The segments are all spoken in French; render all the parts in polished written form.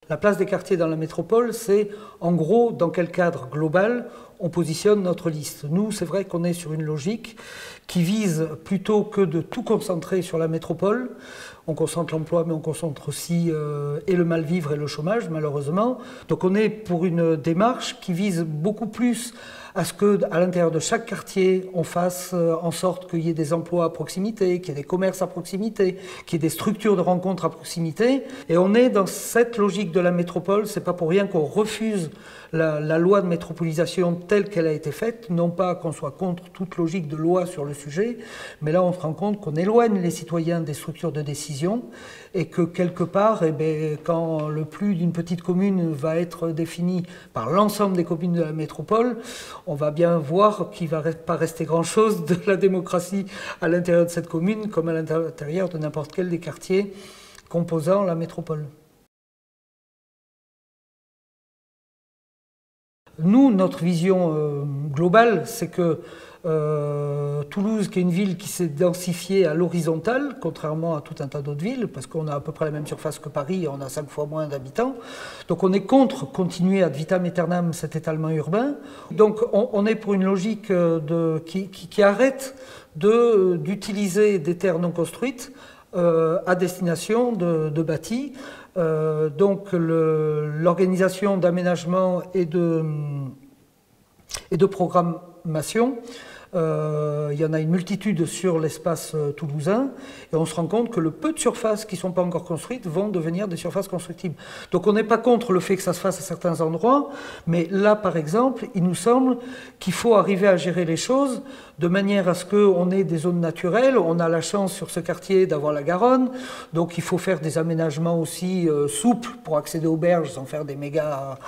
La place des quartiers dans la métropole, c'est en gros dans quel cadre global on positionne notre liste. Nous, c'est vrai qu'on est sur une logique qui vise plutôt que de tout concentrer sur la métropole. On concentre l'emploi, mais on concentre aussi et le mal-vivre et le chômage, malheureusement. Donc on est pour une démarche qui vise beaucoup plus à ce qu'à l'intérieur de chaque quartier, on fasse en sorte qu'il y ait des emplois à proximité, qu'il y ait des commerces à proximité, qu'il y ait des structures de rencontres à proximité. Et on est dans cette logique de la métropole. C'est pas pour rien qu'on refuse la loi de métropolisation telle qu'elle a été faite, non pas qu'on soit contre toute logique de loi sur le sujet, mais là on se rend compte qu'on éloigne les citoyens des structures de décision et que quelque part, eh bien, quand le plus d'une petite commune va être défini par l'ensemble des communes de la métropole, on va bien voir qu'il ne va pas rester grand-chose de la démocratie à l'intérieur de cette commune comme à l'intérieur de n'importe quel des quartiers composant la métropole. Nous, notre vision globale, c'est que Toulouse, qui est une ville qui s'est densifiée à l'horizontale, contrairement à tout un tas d'autres villes, parce qu'on a à peu près la même surface que Paris et on a 5 fois moins d'habitants. Donc on est contre continuer ad vitam aeternam cet étalement urbain. Donc on est pour une logique qui arrête d'utiliser des terres non construites à destination de bâtis. Donc l'organisation d'aménagement et de programmation, il y en a une multitude sur l'espace toulousain et on se rend compte que le peu de surfaces qui ne sont pas encore construites vont devenir des surfaces constructibles. Donc on n'est pas contre le fait que ça se fasse à certains endroits, mais là par exemple, il nous semble qu'il faut arriver à gérer les choses de manière à ce qu'on ait des zones naturelles. On a la chance sur ce quartier d'avoir la Garonne, donc il faut faire des aménagements aussi souples pour accéder aux berges sans faire des méga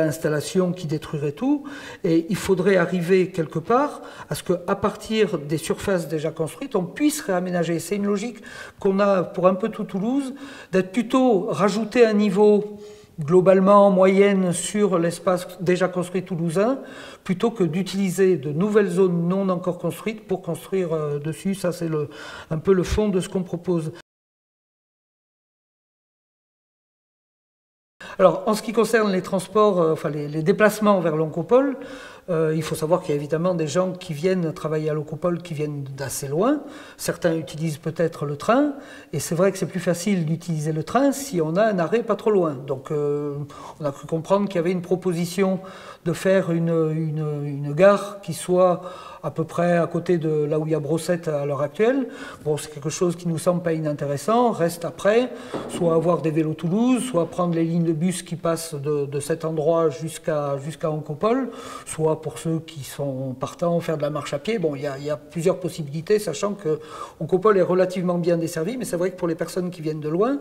installations qui détruiraient tout. Et il faudrait arriver quelque part à ce qu'à partir des surfaces déjà construites, on puisse réaménager. C'est une logique qu'on a pour un peu tout Toulouse, d'être plutôt rajouter un niveau globalement en moyenne sur l'espace déjà construit toulousain, plutôt que d'utiliser de nouvelles zones non encore construites pour construire dessus. Ça, c'est un peu le fond de ce qu'on propose. Alors, en ce qui concerne les transports, enfin les déplacements vers l'Oncopole, il faut savoir qu'il y a évidemment des gens qui viennent travailler à l'Oncopole qui viennent d'assez loin. Certains utilisent peut-être le train, et c'est vrai que c'est plus facile d'utiliser le train si on a un arrêt pas trop loin. Donc, on a cru comprendre qu'il y avait une proposition de faire une gare qui soit à peu près à côté de là où il y a Brossette à l'heure actuelle. Bon, c'est quelque chose qui nous semble pas inintéressant. Reste après, soit avoir des vélos Toulouse, soit prendre les lignes de bus qui passent de cet endroit jusqu'à Oncopole, soit pour ceux qui sont partants faire de la marche à pied. Bon, il y a plusieurs possibilités, sachant que Oncopole est relativement bien desservi, mais c'est vrai que pour les personnes qui viennent de loin,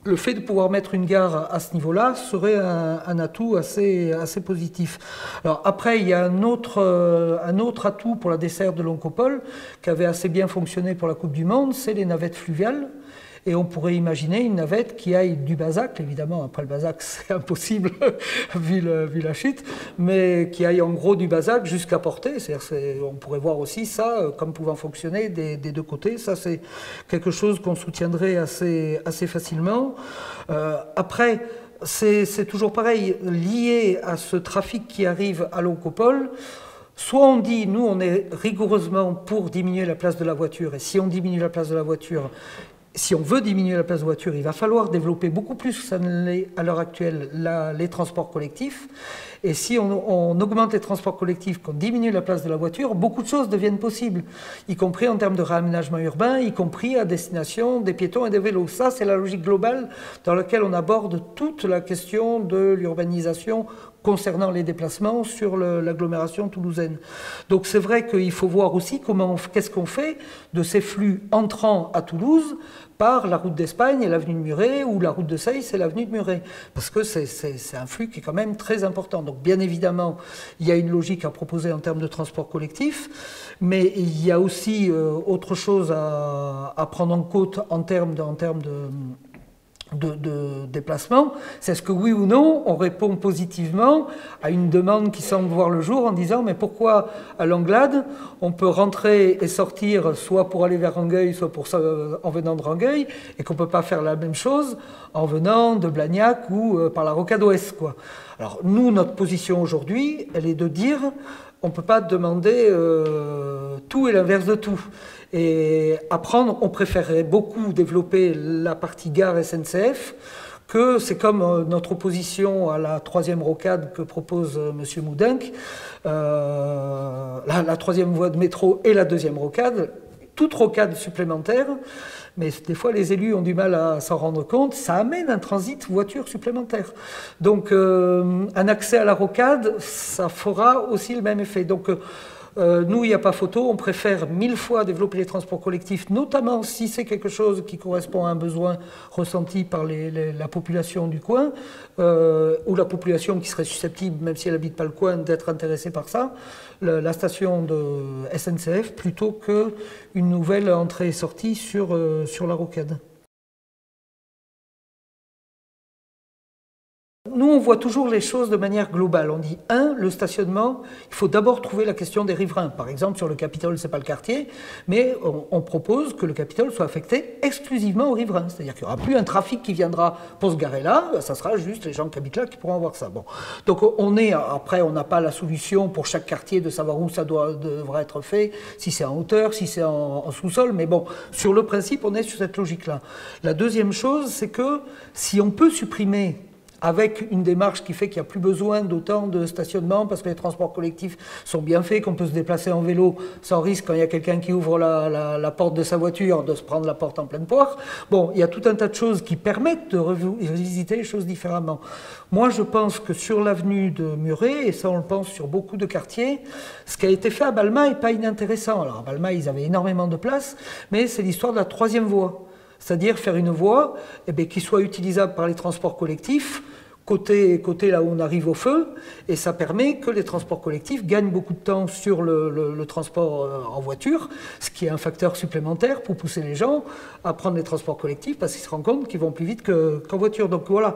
le fait de pouvoir mettre une gare à ce niveau-là serait un atout assez positif. Alors après, il y a un autre atout pour la desserte de l'Oncopole qui avait assez bien fonctionné pour la Coupe du Monde, c'est les navettes fluviales. Et on pourrait imaginer une navette qui aille du Bazac, évidemment, après le Bazac c'est impossible vu la chute, mais qui aille en gros du Bazac jusqu'à Portet. On pourrait voir aussi ça comme pouvant fonctionner des deux côtés. Ça, c'est quelque chose qu'on soutiendrait assez facilement. Après, c'est toujours pareil, lié à ce trafic qui arrive à l'Oncopole. Soit on dit, nous, on est rigoureusement pour diminuer la place de la voiture, et si on diminue la place de la voiture, si on veut diminuer la place de voiture, il va falloir développer beaucoup plus que ça ne l'est à l'heure actuelle les transports collectifs. Et si on augmente les transports collectifs, qu'on diminue la place de la voiture, beaucoup de choses deviennent possibles, y compris en termes de réaménagement urbain, y compris à destination des piétons et des vélos. Ça, c'est la logique globale dans laquelle on aborde toute la question de l'urbanisation concernant les déplacements sur l'agglomération toulousaine. Donc c'est vrai qu'il faut voir aussi qu'est-ce qu'on fait de ces flux entrant à Toulouse par la route d'Espagne et l'avenue de Muret, ou la route de Seyss et l'avenue de Muret, parce que c'est un flux qui est quand même très important. Donc bien évidemment, il y a une logique à proposer en termes de transport collectif, mais il y a aussi autre chose à prendre en compte en termes de déplacement, c'est est-ce que oui ou non on répond positivement à une demande qui semble voir le jour en disant mais pourquoi à Langlade on peut rentrer et sortir soit pour aller vers Rangueil, soit en venant de Rangueil, et qu'on ne peut pas faire la même chose en venant de Blagnac ou par la Rocade Ouest, quoi. Alors nous, notre position aujourd'hui, elle est de dire on ne peut pas demander tout et l'inverse de tout. Et apprendre, on préférerait beaucoup développer la partie gare SNCF, que c'est comme notre opposition à la troisième rocade que propose M. Moudenc, la troisième voie de métro et la deuxième rocade, toute rocade supplémentaire, mais des fois les élus ont du mal à s'en rendre compte, ça amène un transit voiture supplémentaire. Donc un accès à la rocade, ça fera aussi le même effet. Donc nous, il n'y a pas photo, on préfère 1000 fois développer les transports collectifs, notamment si c'est quelque chose qui correspond à un besoin ressenti par la population du coin, ou la population qui serait susceptible, même si elle n'habite pas le coin, d'être intéressée par ça, la station de SNCF, plutôt qu'une nouvelle entrée et sortie sur la rocade. Nous, on voit toujours les choses de manière globale. On dit, le stationnement, il faut d'abord trouver la question des riverains. Par exemple, sur le Capitole, ce n'est pas le quartier, mais on propose que le Capitole soit affecté exclusivement aux riverains. C'est-à-dire qu'il n'y aura plus un trafic qui viendra pour se garer là, ça sera juste les gens qui habitent là qui pourront avoir ça. Bon. Donc après, on n'a pas la solution pour chaque quartier de savoir où ça devra être fait, si c'est en hauteur, si c'est en sous-sol, mais bon, sur le principe, on est sur cette logique-là. La deuxième chose, c'est que si on peut supprimer avec une démarche qui fait qu'il n'y a plus besoin d'autant de stationnement parce que les transports collectifs sont bien faits, qu'on peut se déplacer en vélo sans risque quand il y a quelqu'un qui ouvre la porte de sa voiture de se prendre la porte en pleine poire. Bon, il y a tout un tas de choses qui permettent de revisiter les choses différemment. Moi, je pense que sur l'avenue de Muret, et ça on le pense sur beaucoup de quartiers, ce qui a été fait à Balma n'est pas inintéressant. Alors à Balma, ils avaient énormément de place, mais c'est l'histoire de la troisième voie. C'est-à-dire faire une voie qui soit utilisable par les transports collectifs, côté là où on arrive au feu, et ça permet que les transports collectifs gagnent beaucoup de temps sur le transport en voiture, ce qui est un facteur supplémentaire pour pousser les gens à prendre les transports collectifs parce qu'ils se rendent compte qu'ils vont plus vite qu'en voiture. Donc voilà.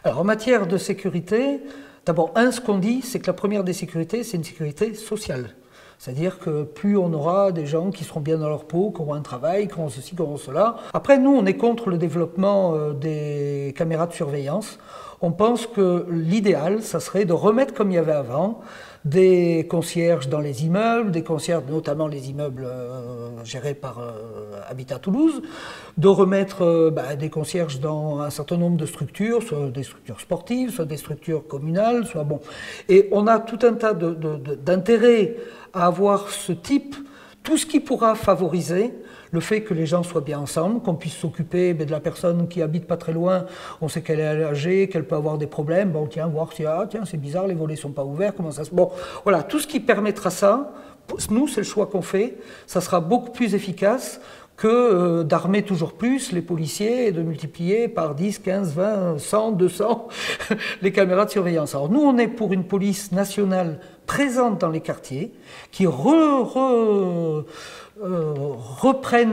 Alors en matière de sécurité, d'abord, ce qu'on dit, c'est que la première des sécurités, c'est une sécurité sociale. C'est-à-dire que plus on aura des gens qui seront bien dans leur peau, qui auront un travail, qui auront ceci, qui auront cela. Après, nous, on est contre le développement des caméras de surveillance. On pense que l'idéal, ça serait de remettre comme il y avait avant, des concierges dans les immeubles, des concierges, notamment les immeubles gérés par Habitat Toulouse, de remettre des concierges dans un certain nombre de structures, soit des structures sportives, soit des structures communales, soit bon. Et on a tout un tas d'intérêts à avoir ce type, tout ce qui pourra favoriser le fait que les gens soient bien ensemble, qu'on puisse s'occuper de la personne qui habite pas très loin, on sait qu'elle est âgée, qu'elle peut avoir des problèmes, bon tiens, voir si, tiens, c'est bizarre, les volets sont pas ouverts, comment ça se... Bon, voilà, tout ce qui permettra ça, nous, c'est le choix qu'on fait, ça sera beaucoup plus efficace que d'armer toujours plus les policiers et de multiplier par 10, 15, 20, 100, 200 les caméras de surveillance. Alors nous, on est pour une police nationale présente dans les quartiers, qui reprennent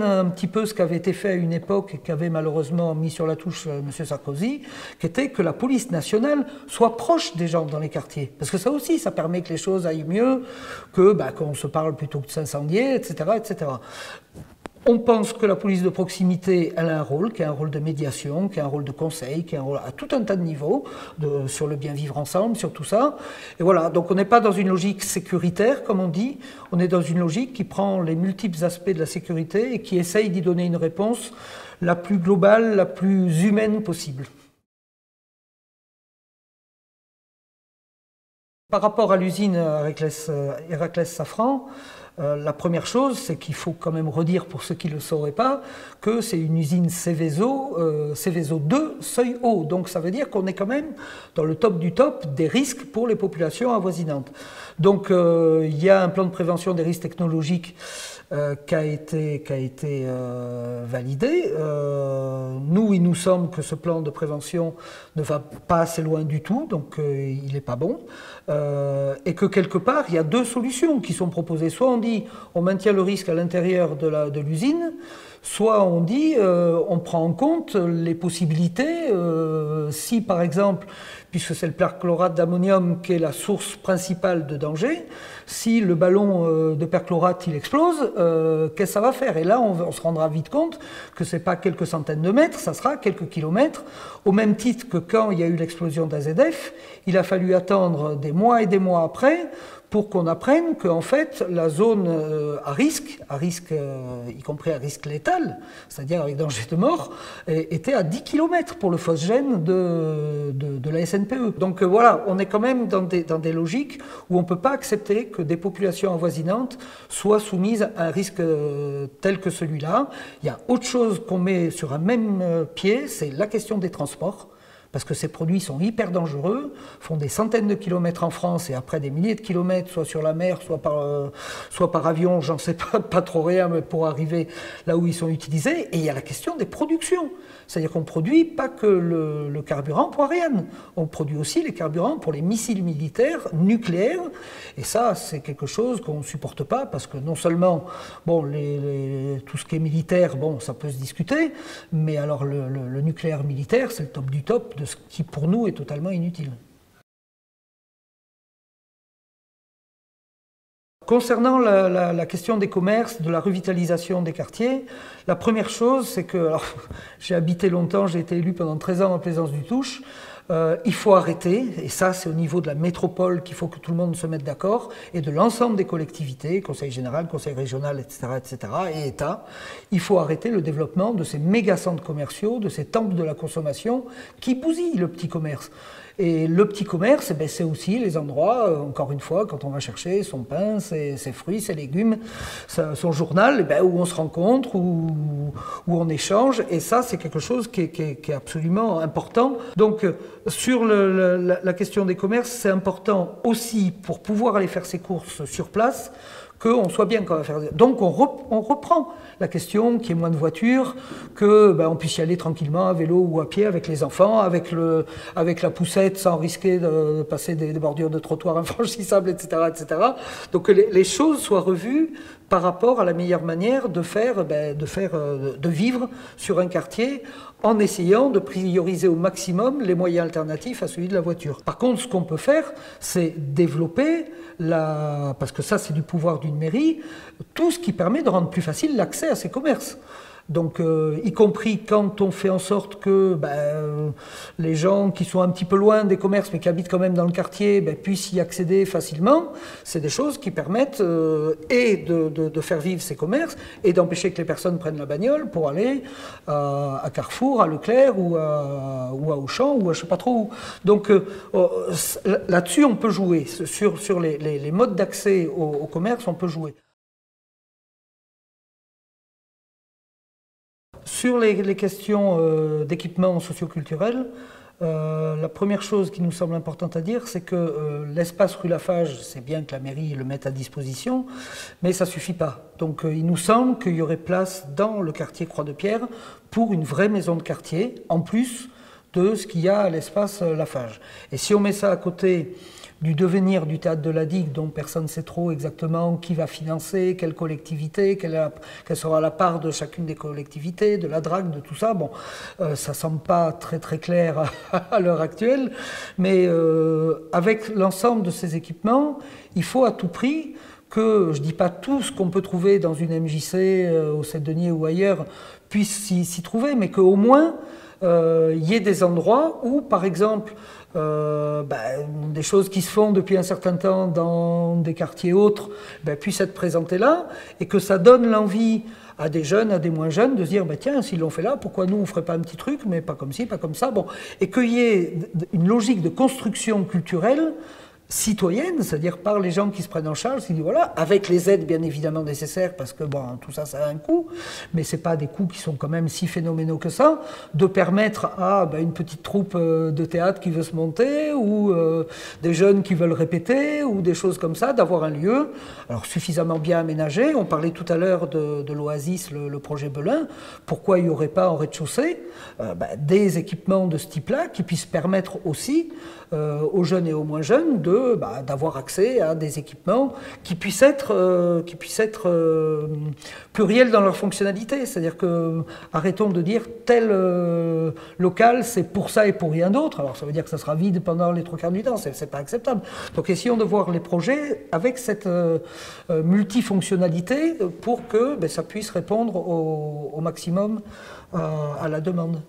un petit peu ce qui avait été fait à une époque et qu'avait malheureusement mis sur la touche M. Sarkozy, qui était que la police nationale soit proche des gens dans les quartiers. Parce que ça aussi, ça permet que les choses aillent mieux, qu'on se parle plutôt que de s'incendier, etc., etc. On pense que la police de proximité, elle a un rôle, qui a un rôle de médiation, qui a un rôle de conseil, qui a un rôle à tout un tas de niveaux, sur le bien vivre ensemble, sur tout ça. Et voilà, donc on n'est pas dans une logique sécuritaire, comme on dit, on est dans une logique qui prend les multiples aspects de la sécurité et qui essaye d'y donner une réponse la plus globale, la plus humaine possible. Par rapport à l'usine Héraclès Safran, la première chose, c'est qu'il faut quand même redire pour ceux qui ne le sauraient pas que c'est une usine Céveso 2, seuil haut. Donc ça veut dire qu'on est quand même dans le top du top des risques pour les populations avoisinantes. Donc il y a un plan de prévention des risques technologiques qui a été validé. Nous, il nous semble que ce plan de prévention ne va pas assez loin du tout, donc il n'est pas bon. Et que quelque part, il y a deux solutions qui sont proposées. Soit on dit on maintient le risque à l'intérieur de l'usine, soit on dit on prend en compte les possibilités, si par exemple, puisque c'est le perchlorate d'ammonium qui est la source principale de danger, si le ballon de perchlorate il explose, qu'est-ce que ça va faire? Et là on se rendra vite compte que ce n'est pas quelques centaines de mètres, ça sera quelques kilomètres, au même titre que quand il y a eu l'explosion d'AZF, il a fallu attendre des mois et des mois après pour qu'on apprenne qu'en fait, la zone à risque y compris à risque létal, c'est-à-dire avec danger de mort, était à 10 km pour le phosgène de la SNPE. Donc voilà, on est quand même dans des logiques où on ne peut pas accepter que des populations avoisinantes soient soumises à un risque tel que celui-là. Il y a autre chose qu'on met sur un même pied, c'est la question des transports. Parce que ces produits sont hyper dangereux, font des centaines de kilomètres en France et après des milliers de kilomètres, soit sur la mer, soit par avion, j'en sais pas trop rien, mais pour arriver là où ils sont utilisés. Et il y a la question des productions. C'est-à-dire qu'on ne produit pas que le carburant pour Ariane, on produit aussi les carburants pour les missiles militaires nucléaires. Et ça, c'est quelque chose qu'on ne supporte pas parce que non seulement, bon, tout ce qui est militaire, bon, ça peut se discuter, mais alors le nucléaire militaire, c'est le top du top de ce qui pour nous est totalement inutile. Concernant la question des commerces, de la revitalisation des quartiers, la première chose, c'est que, alors, j'ai habité longtemps, j'ai été élu pendant 13 ans en Plaisance du Touche, il faut arrêter, et ça c'est au niveau de la métropole qu'il faut que tout le monde se mette d'accord, et de l'ensemble des collectivités, conseil général, conseil régional, etc., et État, il faut arrêter le développement de ces méga centres commerciaux, de ces temples de la consommation qui bousillent le petit commerce. Et le petit commerce, eh bien, c'est aussi les endroits, encore une fois, quand on va chercher son pain, ses fruits, ses légumes, son journal, eh bien, où on se rencontre, où on échange. Et ça, c'est quelque chose qui est absolument important. Donc, sur la question des commerces, c'est important aussi pour pouvoir aller faire ses courses sur place, qu'on soit bien quand on va faire. Donc on reprend la question qu'il y ait moins de voitures, qu'on puisse y aller tranquillement à vélo ou à pied avec les enfants, avec la poussette sans risquer de passer des bordures de trottoir infranchissables, etc., etc. Donc que les choses soient revues par rapport à la meilleure manière de vivre sur un quartier en essayant de prioriser au maximum les moyens alternatifs à celui de la voiture. Par contre, ce qu'on peut faire, c'est développer, parce que ça c'est du pouvoir d'une mairie, tout ce qui permet de rendre plus facile l'accès à ces commerces. Donc, y compris quand on fait en sorte que les gens qui sont un petit peu loin des commerces mais qui habitent quand même dans le quartier puissent y accéder facilement, c'est des choses qui permettent et de faire vivre ces commerces et d'empêcher que les personnes prennent la bagnole pour aller à Carrefour, à Leclerc ou à Auchan ou à je sais pas trop où. Donc là-dessus on peut jouer, sur les modes d'accès au commerce on peut jouer. Sur les questions d'équipement socioculturel, la première chose qui nous semble importante à dire, c'est que l'espace rue Lafage, c'est bien que la mairie le mette à disposition, mais ça ne suffit pas. Donc il nous semble qu'il y aurait place dans le quartier Croix-de-Pierre pour une vraie maison de quartier, en plus de ce qu'il y a à l'espace Lafage. Et si on met ça à côté du devenir du théâtre de la Digue, dont personne ne sait trop exactement qui va financer, quelle collectivité, quelle sera la part de chacune des collectivités, de la DRAC, de tout ça. Bon, ça ne semble pas très très clair à l'heure actuelle, mais avec l'ensemble de ces équipements, il faut à tout prix que, je ne dis pas tout ce qu'on peut trouver dans une MJC, au Sept-Deniers ou ailleurs, puisse s'y trouver, mais qu'au moins il y ait des endroits où, par exemple, des choses qui se font depuis un certain temps dans des quartiers autres puissent être présentées là, et que ça donne l'envie à des jeunes, à des moins jeunes, de se dire tiens, s'ils l'ont fait là, pourquoi nous on ne ferait pas un petit truc, mais pas comme ci, pas comme ça, bon, et qu'il y ait une logique de construction culturelle citoyenne, c'est-à-dire par les gens qui se prennent en charge, qui disent voilà, avec les aides bien évidemment nécessaires, parce que bon, tout ça, ça a un coût, mais c'est pas des coûts qui sont quand même si phénoménaux que ça, de permettre à une petite troupe de théâtre qui veut se monter, ou des jeunes qui veulent répéter, ou des choses comme ça, d'avoir un lieu, alors suffisamment bien aménagé. On parlait tout à l'heure de l'Oasis, le projet Belin, pourquoi il n'y aurait pas en rez-de-chaussée des équipements de ce type-là qui puissent permettre aussi aux jeunes et aux moins jeunes de d'avoir accès à des équipements qui puissent être pluriels dans leur fonctionnalité. C'est-à-dire que arrêtons de dire tel local c'est pour ça et pour rien d'autre. Alors ça veut dire que ça sera vide pendant les 3/4 du temps, c'est pas acceptable. Donc essayons de voir les projets avec cette multifonctionnalité pour que ça puisse répondre au maximum à la demande.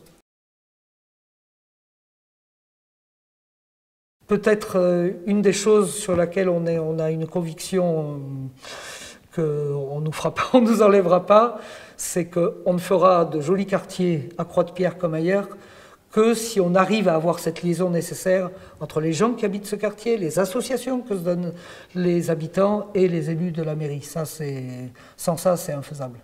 Peut-être une des choses sur laquelle on a une conviction qu'on ne nous fera pas, on ne nous enlèvera pas, c'est qu'on ne fera de jolis quartiers à Croix-de-Pierre comme ailleurs que si on arrive à avoir cette liaison nécessaire entre les gens qui habitent ce quartier, les associations que se donnent les habitants et les élus de la mairie. Sans ça, c'est infaisable.